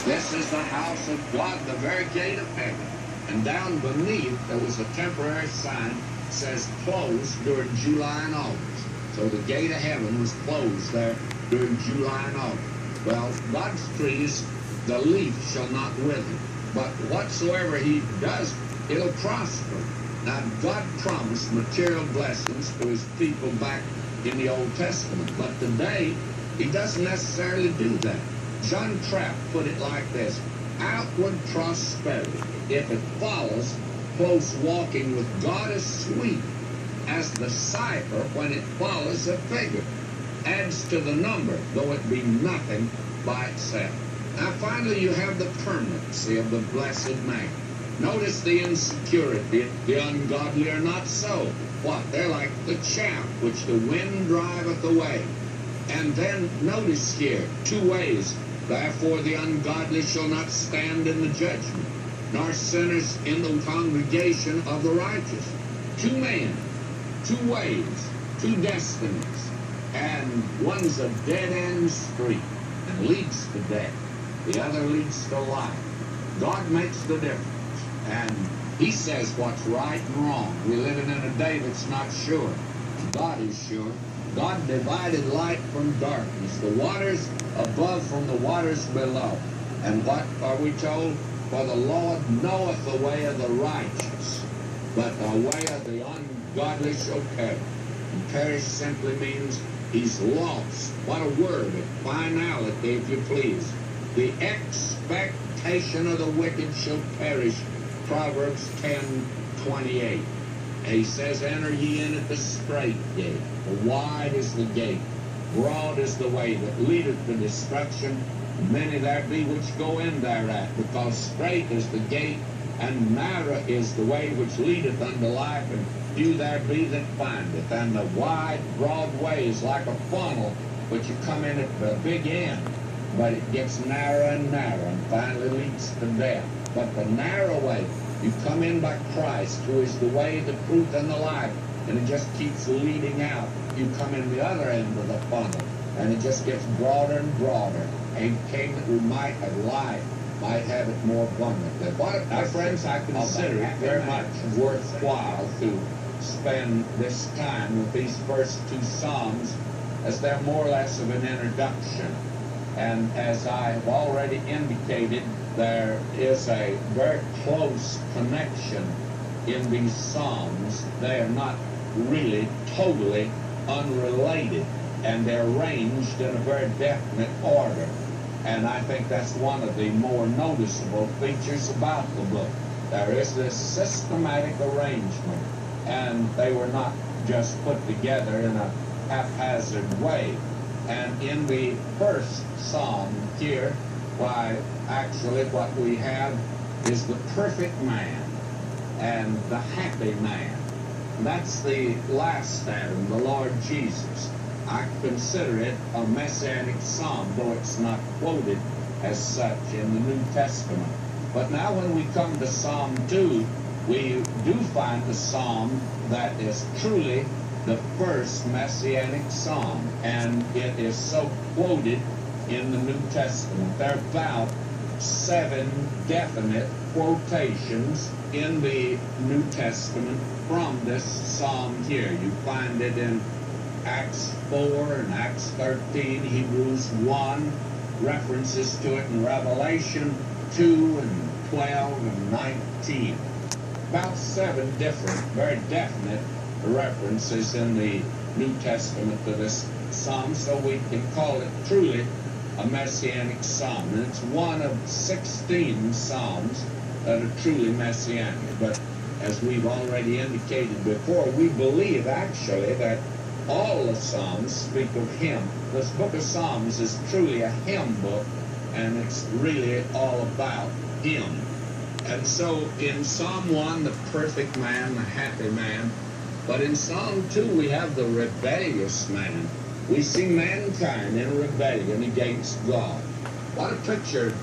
This is the house of God, the very gate of heaven. And down beneath, there was a temporary sign that says closed during July and August. So the gate of heaven was closed there during July and August. Well, God's trees, the leaf shall not wither, but whatsoever he does, it'll prosper. Now, God promised material blessings to his people back in the Old Testament, but today, he doesn't necessarily do that. John Trapp put it like this: outward prosperity, if it follows close walking with God, is sweet as the cipher when it follows a figure, adds to the number, though it be nothing by itself. Now finally you have the permanency of the blessed man. Notice the insecurity. The ungodly are not so. What? They're like the chaff which the wind driveth away. And then notice here, two ways. Therefore the ungodly shall not stand in the judgment, nor sinners in the congregation of the righteous. Two men, two ways, two destinies, and one's a dead-end street and leads to death. The other leads to life. God makes the difference, and he says what's right and wrong. We're living in a day that's not sure. God is sure. God divided light from darkness, the waters above from the waters below. And what are we told? For the Lord knoweth the way of the righteous, but the way of the ungodly shall perish. And perish simply means he's lost. What a word of finality, if you please. The expectation of the wicked shall perish. Proverbs 10:28. He says, enter ye in at the strait gate. For wide is the gate, broad is the way that leadeth to destruction. Many there be which go in thereat, because strait is the gate, and narrow is the way which leadeth unto life, and few there be that find it. And the wide, broad way is like a funnel, but you come in at the big end, but it gets narrower and narrower, and finally leads to death. But the narrow way, you come in by Christ, who is the way, the truth, and the life, and it just keeps leading out. You come in the other end of the funnel, and it just gets broader and broader. And came that we might have life, might have it more abundantly. Now, friends, I consider it very much worthwhile to spend this time with these first two Psalms, as they're more or less of an introduction. And as I have already indicated, there is a very close connection in these Psalms. They are not really totally unrelated, and they're arranged in a very definite order. And I think that's one of the more noticeable features about the book. There is this systematic arrangement, and they were not just put together in a haphazard way. And in the first Psalm here, why, actually what we have is the perfect man and the happy man. That's the last Adam, the Lord Jesus. I consider it a messianic psalm, though it's not quoted as such in the New Testament. But now when we come to Psalm 2, we do find the psalm that is truly the first messianic psalm, and it is so quoted in the New Testament. There are about 7 definite quotations in the New Testament from this psalm here. You find it in Acts 4 and Acts 13, Hebrews 1, references to it in Revelation 2 and 12 and 19. About 7 different, very definite references in the New Testament to this psalm, so we can call it truly a messianic psalm. And it's one of 16 psalms that are truly messianic. But as we've already indicated before, we believe actually that all the Psalms speak of him. This book of Psalms is truly a hymn book, and it's really all about him. And so in Psalm 1, the perfect man, the happy man. But in Psalm 2, we have the rebellious man. We see mankind in rebellion against God. What a picture